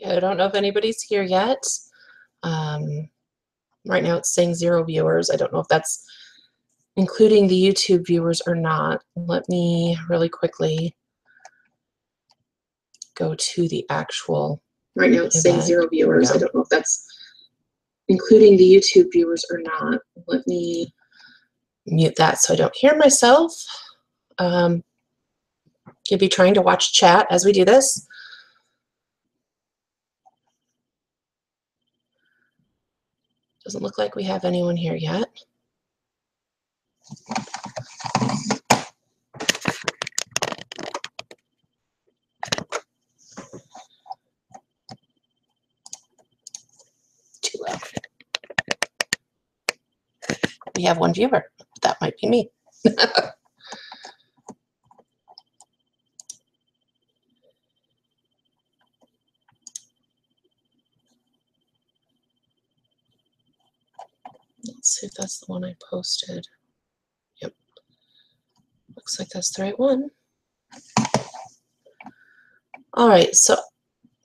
I don't know if anybody's here yet. Right now it's saying 0 viewers. I don't know if that's including the YouTube viewers or not. Let me really quickly go to the actual Right now it's saying event. 0 viewers. I don't know if that's including the YouTube viewers or not. Let me mute that so I don't hear myself. You'll be trying to watch chat as we do this. Doesn't look like we have anyone here yet. Too low. We have 1 viewer. That might be me. Let's see if that's the one I posted. Yep. Looks like that's the right one. All right, so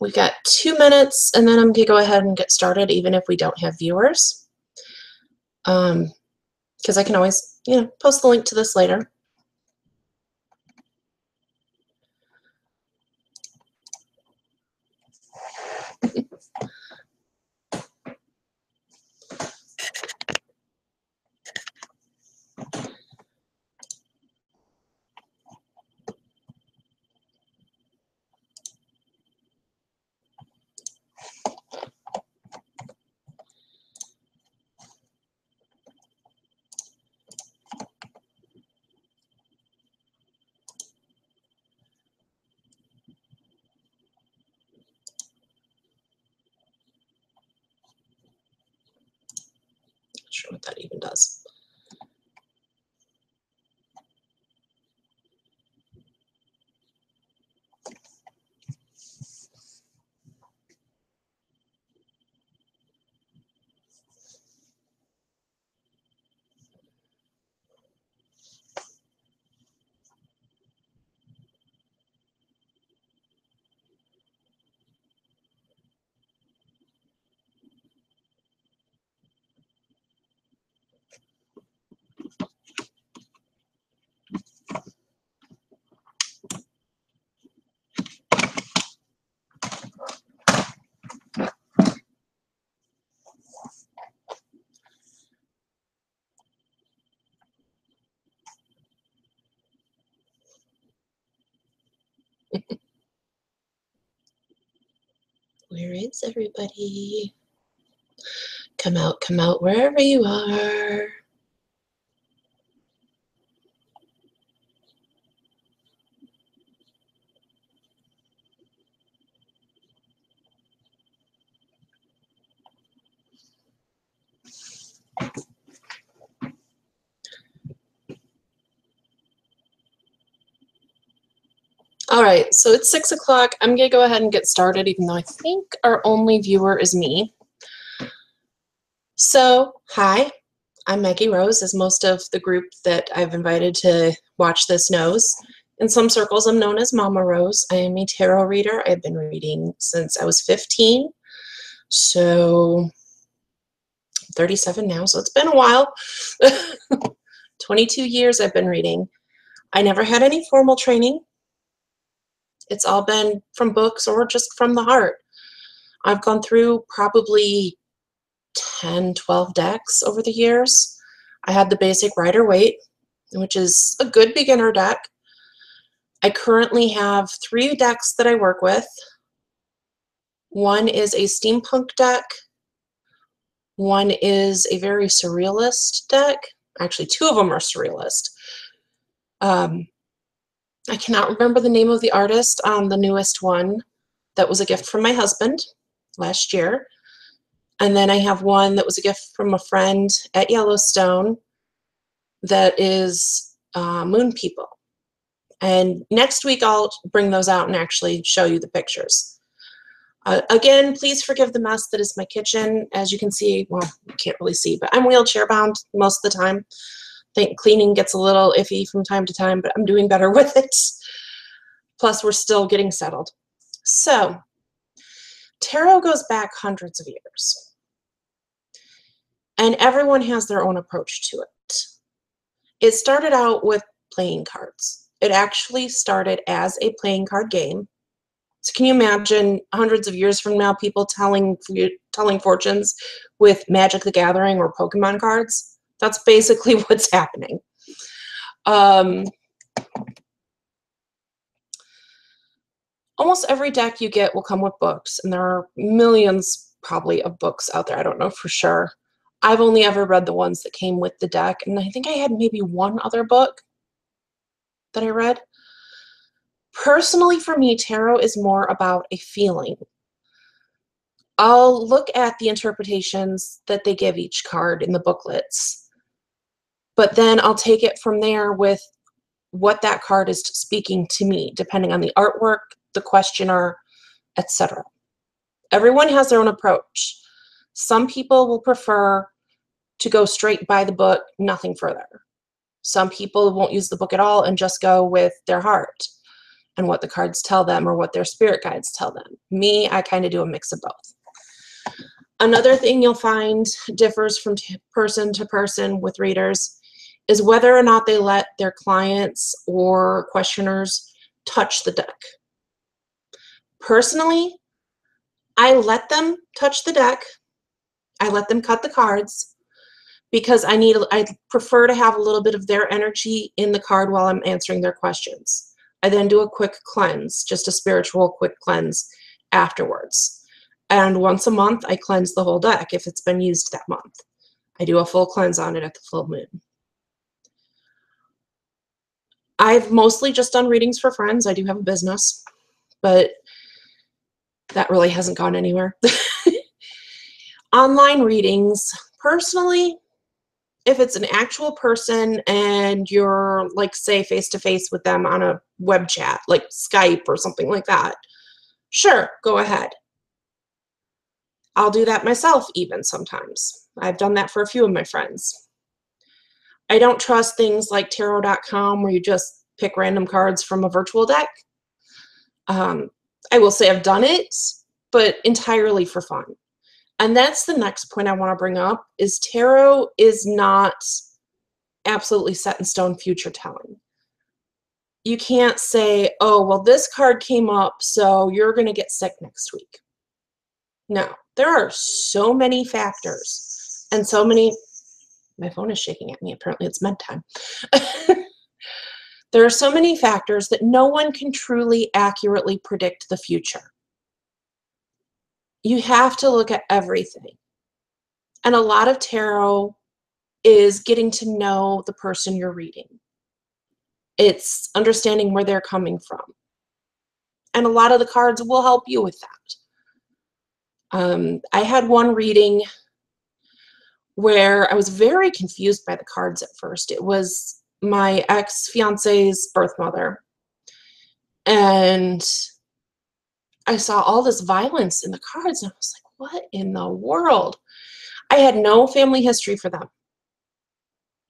we've got 2 minutes, and then I'm going to go ahead and get started, even if we don't have viewers. Because I can always, post the link to this later. Not sure what that even does. Where is everybody? Come out wherever you are. All right, so it's 6 o'clock. I'm gonna go ahead and get started, even though I think our only viewer is me. So, hi, I'm Maggie Rose, as most of the group that I've invited to watch this knows. In some circles, I'm known as Mama Rose. I am a tarot reader. I've been reading since I was 15, so 37 now, so it's been a while. 22 years I've been reading. I never had any formal training. It's all been from books or just from the heart. I've gone through probably 10, 12 decks over the years. I had the basic Rider-Waite, which is a good beginner deck. I currently have 3 decks that I work with. One is a steampunk deck. One is a very surrealist deck. Actually, 2 of them are surrealist. I cannot remember the name of the artist on the newest one. That was a gift from my husband last year. And then I have one that was a gift from a friend at Yellowstone that is Moon People. And next week I'll bring those out and actually show you the pictures. Again, please forgive the mess that is my kitchen. As you can see, well, you can't really see, but I'm wheelchair bound most of the time. I think cleaning gets a little iffy from time to time, but I'm doing better with it. Plus, we're still getting settled. So, Tarot goes back hundreds of years, and everyone has their own approach to it. It started out with playing cards. It actually started as a playing card game. So can you imagine hundreds of years from now people telling fortunes with Magic the Gathering or Pokemon cards? That's basically what's happening. Almost every deck you get will come with books, and there are millions probably of books out there. I don't know for sure. I've only ever read the ones that came with the deck, and I think I had maybe one other book that I read. Personally, for me, tarot is more about a feeling. I'll look at the interpretations that they give each card in the booklets, but then I'll take it from there with what that card is speaking to me, depending on the artwork, the questioner, etc. Everyone has their own approach. Some people will prefer to go straight by the book, nothing further. Some people won't use the book at all and just go with their heart and what the cards tell them or what their spirit guides tell them. Me, I kind of do a mix of both. Another thing you'll find differs from person to person with readers is whether or not they let their clients or questioners touch the deck. Personally, I let them touch the deck. I let them cut the cards because I prefer to have a little bit of their energy in the card while I'm answering their questions. I then do a quick cleanse, just a spiritual quick cleanse afterwards. And once a month, I cleanse the whole deck if it's been used that month. I do a full cleanse on it at the full moon. I've mostly just done readings for friends. I do have a business, but that really hasn't gone anywhere. Online readings, personally, if it's an actual person and you're, like, say, face-to-face with them on a web chat, like Skype or something like that, sure, go ahead. I'll do that myself even sometimes. I've done that for a few of my friends. I don't trust things like tarot.com where you just pick random cards from a virtual deck. I will say I've done it, but entirely for fun. And that's the next point I want to bring up, is tarot is not absolutely set in stone future telling. You can't say, oh, well, this card came up, so you're going to get sick next week. No, there are so many factors and so many, my phone is shaking at me. Apparently it's bedtime. There are so many factors that no one can truly accurately predict the future. You have to look at everything. And a lot of tarot is getting to know the person you're reading. It's understanding where they're coming from. And a lot of the cards will help you with that. I had one reading where I was very confused by the cards at first. It was my ex-fiance's birth mother. And I saw all this violence in the cards, and I was like, what in the world? I had no family history for them.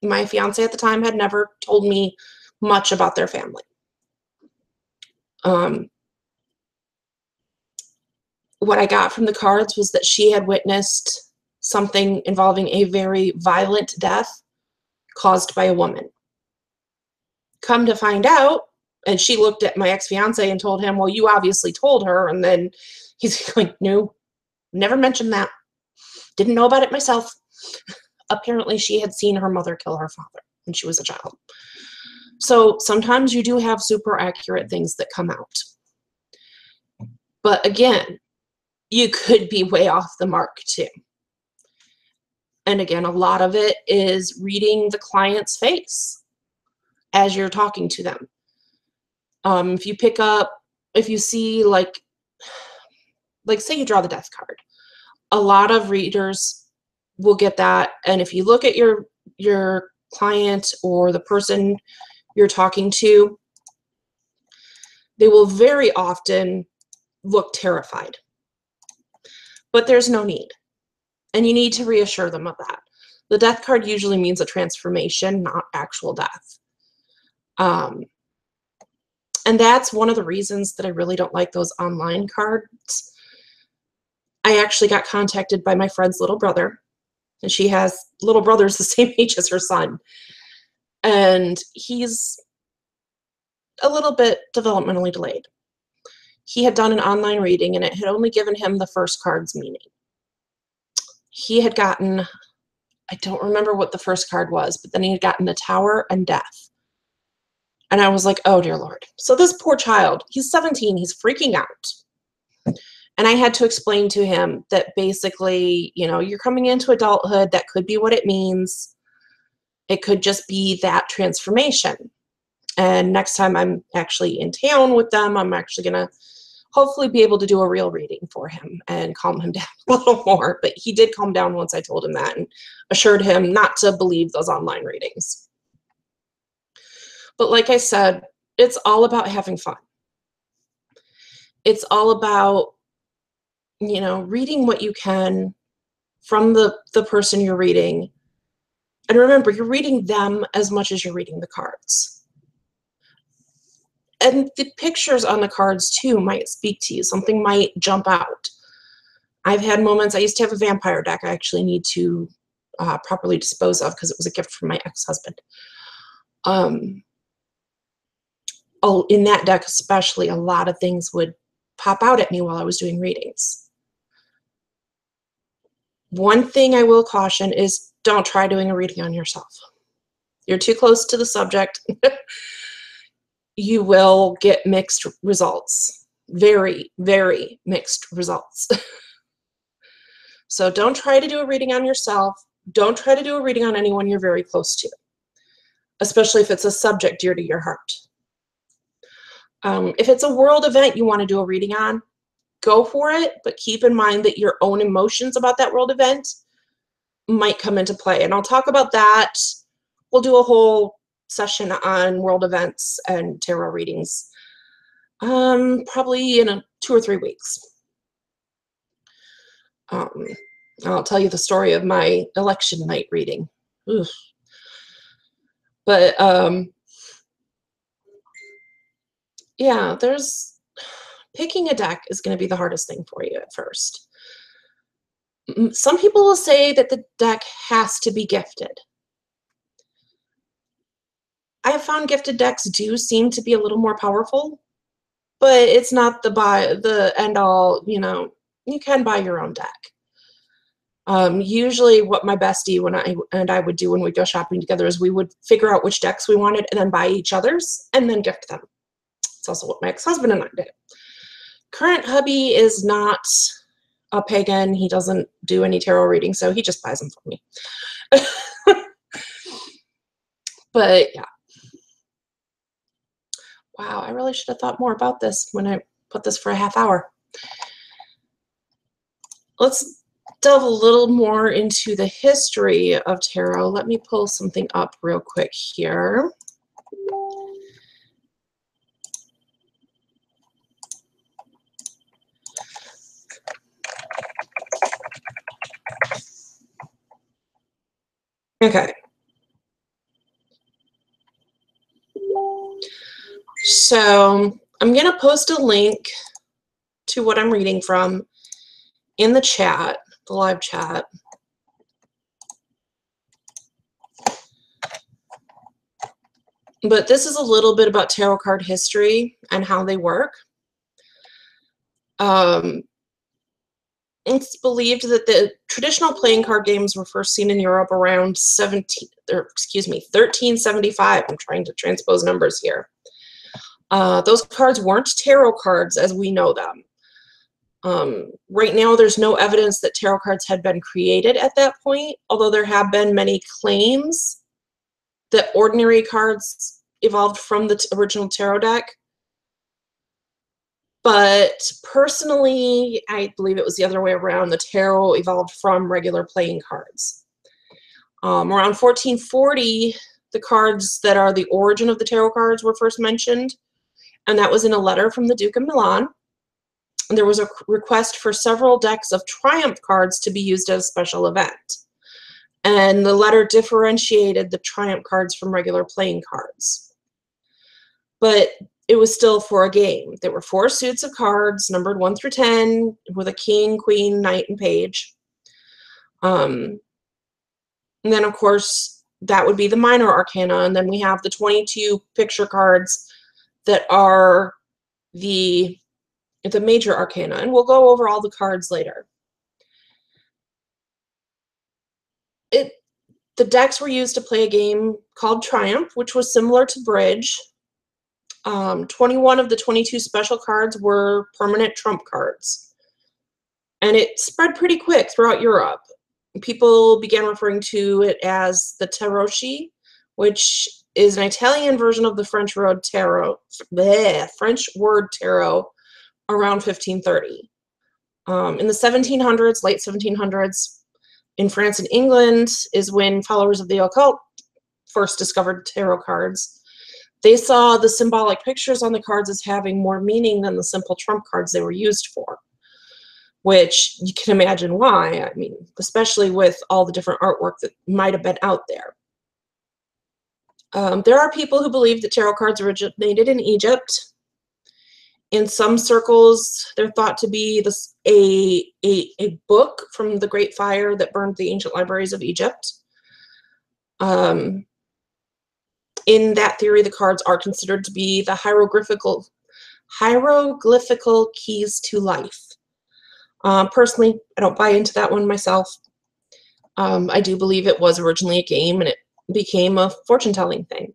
My fiance at the time had never told me much about their family. What I got from the cards was that she had witnessed something involving a very violent death caused by a woman. Come to find out, and she looked at my ex-fiance and told him, well, you obviously told her. And then he's like, no, never mentioned that. Didn't know about it myself. Apparently she had seen her mother kill her father when she was a child. So sometimes you do have super accurate things that come out. But again, you could be way off the mark too. And again, a lot of it is reading the client's face as you're talking to them. If you see, like say you draw the death card, a lot of readers will get that. And if you look at your client or the person you're talking to, they will very often look terrified. But there's no need. And you need to reassure them of that. The death card usually means a transformation, not actual death. And that's one of the reasons that I really don't like those online cards, I actually got contacted by my friend's little brother, and she has little brothers the same age as her son. And he's a little bit developmentally delayed. He had done an online reading, and it had only given him the first card's meaning. He had gotten, I don't remember what the first card was, but then he had gotten the Tower and Death. And I was like, oh, dear Lord. So this poor child, he's 17, he's freaking out. And I had to explain to him that basically, you know, you're coming into adulthood. That could be what it means. It could just be that transformation. And next time I'm actually in town with them, I'm actually going to hopefully be able to do a real reading for him and calm him down a little more. But he did calm down once I told him that and assured him not to believe those online readings. But like I said, it's all about having fun. It's all about, you know, reading what you can from the person you're reading. And remember, you're reading them as much as you're reading the cards. And the pictures on the cards, too, might speak to you. Something might jump out. I've had moments, I used to have a vampire deck I actually need to properly dispose of because it was a gift from my ex-husband. In that deck especially, a lot of things would pop out at me while I was doing readings. One thing I will caution is don't try doing a reading on yourself. You're too close to the subject. You will get mixed results. Very, very mixed results. So don't try to do a reading on yourself. Don't try to do a reading on anyone you're very close to, especially if it's a subject dear to your heart. If it's a world event you want to do a reading on, go for it, but keep in mind that your own emotions about that world event might come into play. And I'll talk about that. We'll do a whole session on world events and tarot readings, probably in 2 or 3 weeks. I'll tell you the story of my election night reading. Oof. But yeah, picking a deck is going to be the hardest thing for you at first. Some people will say that the deck has to be gifted. I have found gifted decks do seem to be a little more powerful, but it's not the end all. You know, you can buy your own deck. Usually what my bestie and I would do when we go shopping together is we would figure out which decks we wanted and then buy each other's and then gift them. It's also what my ex-husband and I did. Current hubby is not a pagan. He doesn't do any tarot reading, so he just buys them for me. But yeah. Wow, I really should have thought more about this when I put this for a half hour. Let's delve a little more into the history of tarot. Let me pull something up real quick here. Okay. So I'm going to post a link to what I'm reading from in the chat, the live chat. But this is a little bit about tarot card history and how they work. It's believed that the traditional playing card games were first seen in Europe around 1375. I'm trying to transpose numbers here. Those cards weren't tarot cards as we know them. Right now, there's no evidence that tarot cards had been created at that point, although there have been many claims that ordinary cards evolved from the original tarot deck. But personally, I believe it was the other way around. The tarot evolved from regular playing cards. Around 1440, the cards that are the origin of the tarot cards were first mentioned, and that was in a letter from the Duke of Milan. And there was a request for several decks of Triumph cards to be used at a special event. And the letter differentiated the Triumph cards from regular playing cards. But it was still for a game. There were 4 suits of cards, numbered 1 through 10, with a king, queen, knight, and page. And then, of course, that would be the minor arcana, and then we have the 22 picture cards that are the major arcana, and we'll go over all the cards later. The decks were used to play a game called Triumph, which was similar to Bridge. 21 of the 22 special cards were permanent trump cards. And it spread pretty quick throughout Europe. People began referring to it as the tarocchi, which is an Italian version of the French word tarot, around 1530. In the 1700s, late 1700s, in France and England is when followers of the occult first discovered tarot cards. They saw the symbolic pictures on the cards as having more meaning than the simple trump cards they were used for, which you can imagine why. I mean, especially with all the different artwork that might have been out there. There are people who believe that tarot cards originated in Egypt. In some circles, they're thought to be a book from the Great Fire that burned the ancient libraries of Egypt. In that theory, the cards are considered to be the hieroglyphical keys to life. Personally, I don't buy into that one myself. I do believe it was originally a game and it became a fortune-telling thing.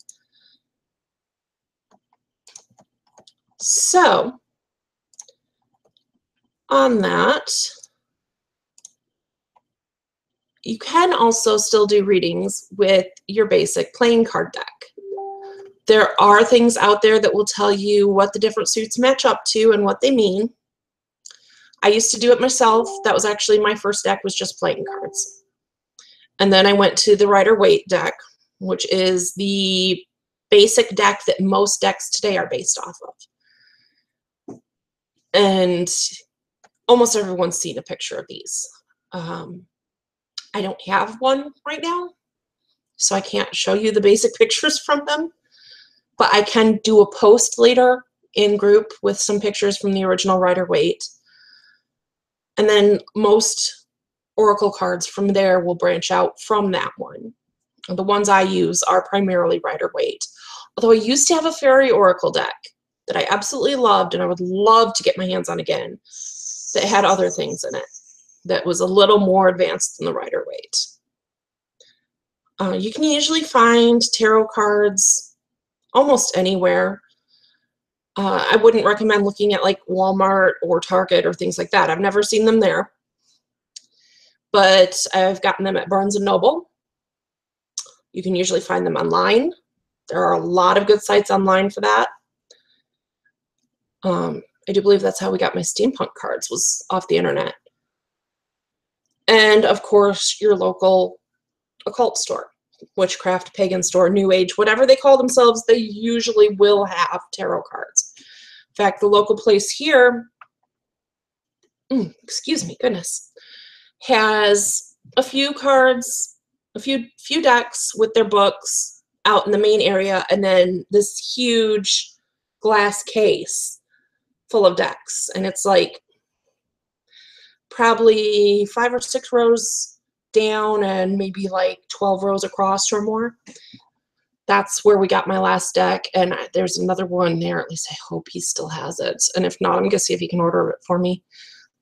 So, on that, you can also still do readings with your basic playing card deck. There are things out there that will tell you what the different suits match up to and what they mean. I used to do it myself. That was actually my first deck, was just playing cards. And then I went to the Rider-Waite deck, which is the basic deck that most decks today are based off of. And almost everyone's seen a picture of these. I don't have one right now, so I can't show you the basic pictures from them, but I can do a post later in group with some pictures from the original Rider-Waite. And then most Oracle cards from there will branch out from that one. The ones I use are primarily Rider-Waite. Although I used to have a Fairy Oracle deck that I absolutely loved and I would love to get my hands on again, that had other things in it that was a little more advanced than the Rider-Waite. You can usually find tarot cards almost anywhere. I wouldn't recommend looking at like Walmart or Target or things like that. I've never seen them there. But I've gotten them at Barnes & Noble. You can usually find them online. There are a lot of good sites online for that. I do believe that's how we got my steampunk cards, was off the internet. And of course, your local occult store, witchcraft, pagan store, new age, whatever they call themselves, they usually will have tarot cards. In fact, the local place here, excuse me, goodness, has a few cards, a few decks with their books out in the main area, and then this huge glass case full of decks. And it's like probably 5 or 6 rows down and maybe like 12 rows across or more. That's where we got my last deck, and there's another one there. At least I hope he still has it, and if not, I'm gonna see if he can order it for me.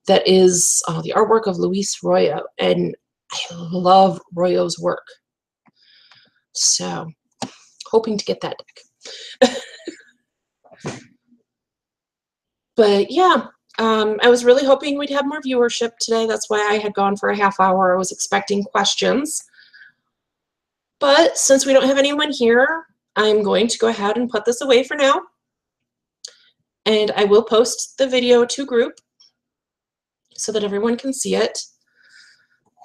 That is the artwork of Luis Royo, and I love Royo's work, so hoping to get that deck. But yeah, I was really hoping we'd have more viewership today. That's why I had gone for a half hour. I was expecting questions. But since we don't have anyone here, I'm going to go ahead and put this away for now. And I will post the video to group so that everyone can see it.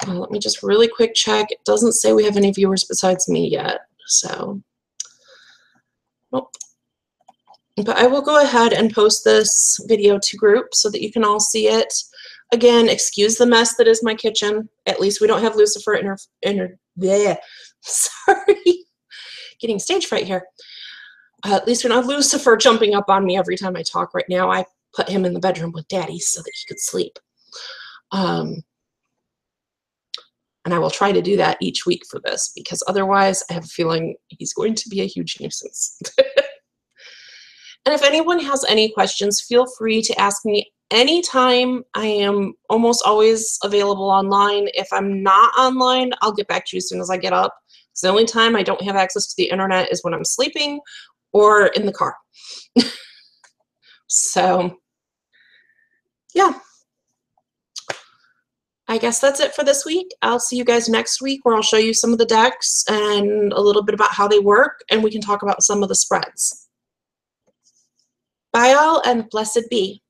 Let me just really quick check. It doesn't say we have any viewers besides me yet. So, nope. But I will go ahead and post this video to group so that you can all see it. Again, excuse the mess that is my kitchen. At least we don't have Lucifer sorry, getting stage fright here. at least we're not Lucifer jumping up on me every time I talk right now. I put him in the bedroom with Daddy so that he could sleep. And I will try to do that each week for this, because otherwise I have a feeling he's going to be a huge nuisance. And if anyone has any questions, feel free to ask me anytime. I am almost always available online. If I'm not online, I'll get back to you as soon as I get up. Because the only time I don't have access to the internet is when I'm sleeping or in the car. So, yeah. I guess that's it for this week. I'll see you guys next week, where I'll show you some of the decks and a little bit about how they work, and we can talk about some of the spreads. Bye all, and blessed be.